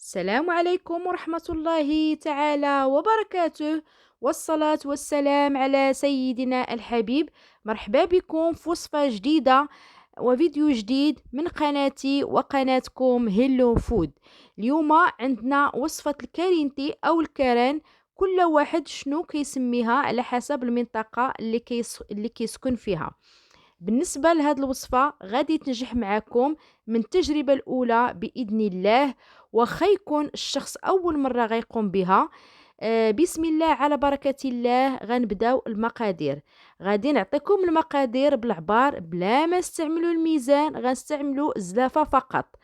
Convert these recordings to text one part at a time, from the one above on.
السلام عليكم ورحمة الله تعالى وبركاته، والصلاة والسلام على سيدنا الحبيب. مرحبا بكم في وصفة جديدة وفيديو جديد من قناتي وقناتكم هيلو فود. اليوم عندنا وصفة الكارينتي أو الكران، كل واحد شنو كيسميها على حسب المنطقة اللي كيسكن فيها. بالنسبة لهذه الوصفة غادي تنجح معكم من التجربة الأولى بإذن الله، وخا يكون الشخص أول مرة غيقوم بها. بسم الله على بركة الله. غنبداو المقادير. غادي نعطيكم المقادير بالعبار بلا ما نستعملوا الميزان، غنستعملوا الزلافة فقط.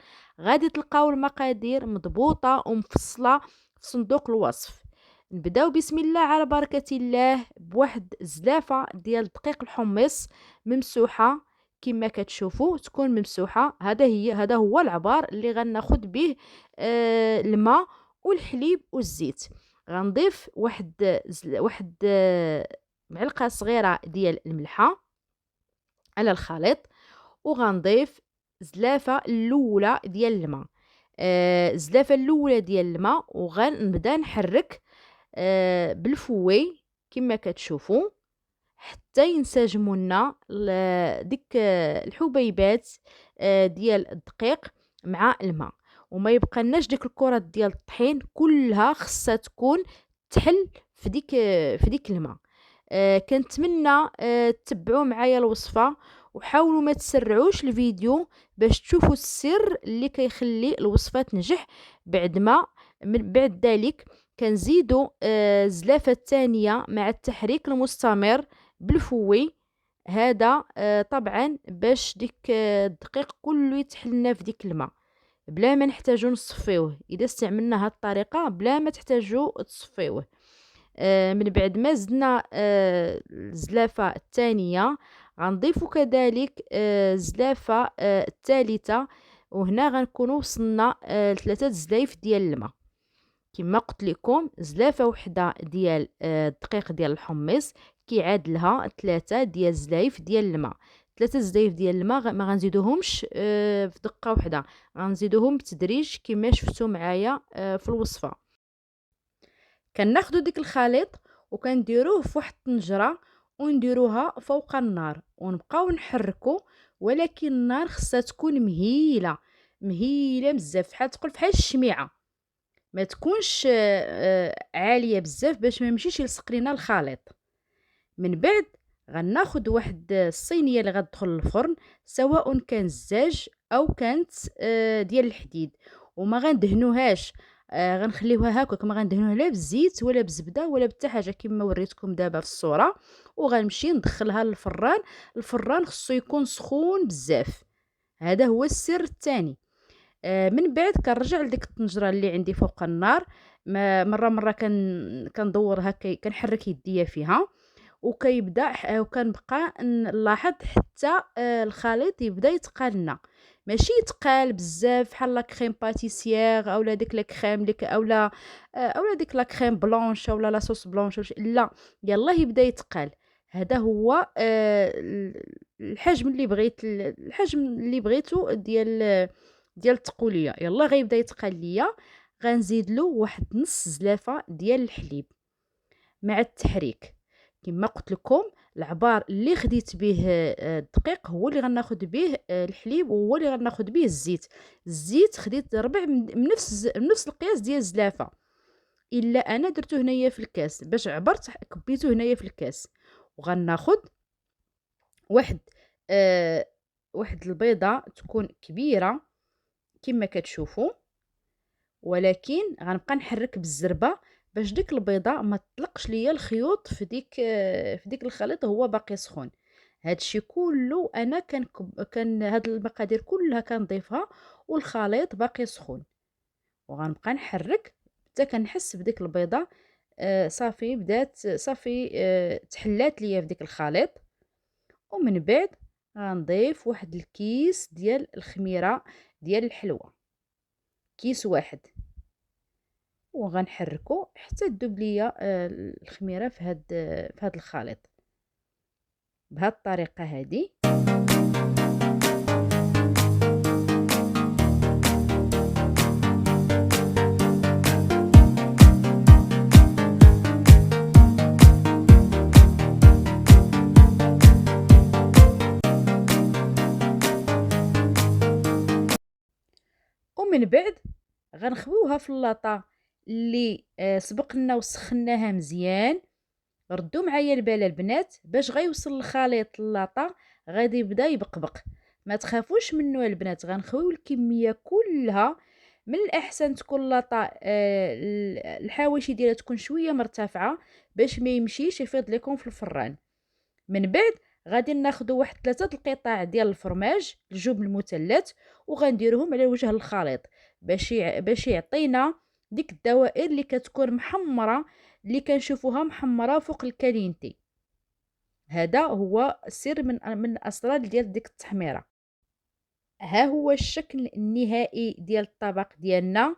غادي تلقاو المقادير مضبوطة ومفصلة في صندوق الوصف. نبداو بسم الله على بركة الله بواحد زلافة ديال دقيق الحمص ممسوحة. كما كتشوفوا تكون ممسوحة. هذا هو العبار اللي غناخد به الماء والحليب والزيت. غنضيف واحد معلقة صغيرة ديال الملحة على الخليط، وغنضيف زلافة الأولى ديال الماء. الزلافة الأولى ديال الماء، وغنبدا نحرك بالفوي كما كتشوفوا حتى ينسجموا لنا ديك الحبيبات ديال الدقيق مع الماء، وما يبقى لناش ديك الكرات ديال الطحين كلها خصها تكون تحل في ديك الماء. كنتمنى تتبعوا معايا الوصفه، وحاولوا ما تسرعوش الفيديو باش تشوفوا السر اللي كيخلي الوصفه تنجح. من بعد ذلك كنزيدوا الزلافه الثانيه مع التحريك المستمر بالفوي. هذا طبعا باش ديك الدقيق كله يتحلنا في ديك الماء بلا ما نحتاجو نصفيوه. اذا استعملنا هاد الطريقه بلا ما تحتاجو تصفيوه. من بعد ما زدنا الزلافه الثانيه، غنضيفو كذلك الزلافه الثالثه، وهنا غنكونوا وصلنا ل3 زلايف ديال الماء. كما قلت لكم زلافه وحده ديال الدقيق ديال الحمص كيعادلها 3 ديال الزلايف ديال الماء. 3 زلايف ديال الماء ما غنزيدوهمش في دقه واحده، غنزيدوهم بالتدريج كما شفتوا معايا في الوصفه. كناخذوا ديك الخليط وكنديروه في واحد الطنجره ونديروها فوق النار ونبقاو نحركو، ولكن النار خصها تكون مهيله مهيله بزاف، بحال الشميعه. ما تكونش عاليه بزاف باش ما يمشيش يلصق لينا الخليط. من بعد غناخد واحد الصينيه اللي غتدخل الفرن، سواء كان الزاج او كانت ديال الحديد، وما غندهنوهاش. غنخليوها هكاك، ما غندهنوها لا بالزيت ولا بالزبده ولا بتا حاجه كما وريتكم دابا في الصوره. وغنمشي ندخلها للفران. الفران خصو يكون سخون بزاف. هذا هو السر الثاني. من بعد كنرجع لديك الطنجره اللي عندي فوق النار. مره كندور هكا، كنحرك يديا فيها، وكنبقى نلاحظ حتى الخليط يبدا يتقالنا. ماشي يتقال بزاف بحال لا كريم باتيسيير اولا ديك لا كريم لك اولا ديك لا كريم بلونش اولا لا صوص بلونش، لا، يلا يبدا يتقال. هذا هو الحجم اللي بغيتو ديال التقوليه. يلا غيبدا يتقال ليا. غنزيد له واحد نص زلافه ديال الحليب مع التحريك. كما قلت لكم العبار اللي خديت به الدقيق هو اللي غناخذ به الحليب، وهو اللي غناخذ به الزيت خديت ربع من نفس القياس ديال الزلافه، الا انا درته هنايا في الكاس باش عبرت كبيته هنايا في الكاس. وغناخذ واحد واحد البيضه تكون كبيره كما كتشوفوا، ولكن غنبقى نحرك بالزربه باش ديك البيضه ما تطلقش ليا الخيوط في ديك الخليط هو باقي سخون. هادشي كله انا كان هاد المقادير كلها كنضيفها والخليط باقي سخون، وغنبقى نحرك حتى كنحس بديك البيضه صافي تحلات ليا في ديك الخليط. ومن بعد غنضيف واحد الكيس ديال الخميره ديال الحلوى، كيس واحد، وغنحركو حتى تذوب ليا الخميره في هاد الخليط بهاد الطريقه هذه. ومن بعد غنخويوها في اللاطه اللي سبقنا وسخناها مزيان. ردوا معايا البال البنات باش غيوصل الخليط اللاطه غادي يبدا يبقبق. ما تخافوش منه البنات، غنخويو الكميه كلها. من الاحسن تكون لاطه الحواشي ديالها تكون شويه مرتفعه باش ما يمشيش يفيض لكم في الفران. من بعد غادي ناخذوا واحد 3 القطع ديال الفرماج الجبن المثلث وغنديرهم على وجه الخليط باش يعطينا ديك الدوائر اللي كتكون محمره، اللي كنشوفوها محمره فوق الكالينتي. هذا هو السر من الاسرار ديال ديك التحميره. ها هو الشكل النهائي ديال الطبق ديالنا.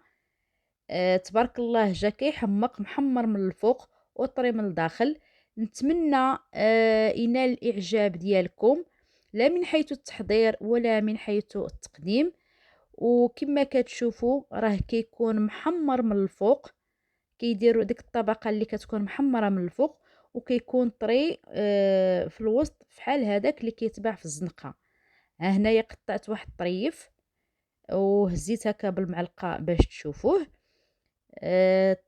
تبارك الله جا كيحمق محمر من الفوق وطري من الداخل. نتمنى ينال الاعجاب ديالكم، لا من حيث التحضير ولا من حيث التقديم. وكما كتشوفوا راه كيكون محمر من الفوق، كيديروا ديك الطبقه اللي كتكون محمره من الفوق وكيكون طري في الوسط فحال هذاك اللي كيتباع في الزنقه. ها هنايا قطعت واحد الطريف وهزيت هكا بالمعلقه باش تشوفوه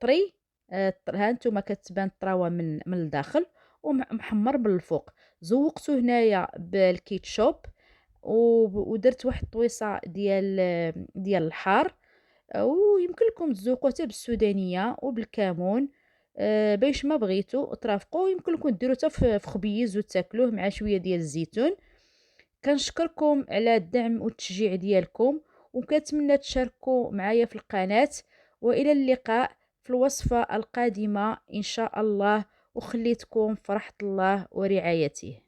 طري. ها نتوما كتبان الطراوه من الداخل ومحمر من الفوق. زوقته هنايا بالكيتشوب ودرت واحد الطويصه ديال الحار، ويمكن لكم تذوقوه حتى بالسودانيه وبالكمون باش ما بغيتو ترافقوا. يمكن لكم ديروا حتى في خبيز وتاكلوه مع شويه ديال الزيتون. كنشكركم على الدعم والتشجيع ديالكم، وكنتمنى تشاركوا معايا في القناه. والى اللقاء في الوصفه القادمه ان شاء الله، وخليتكم في رحمه الله ورعايته.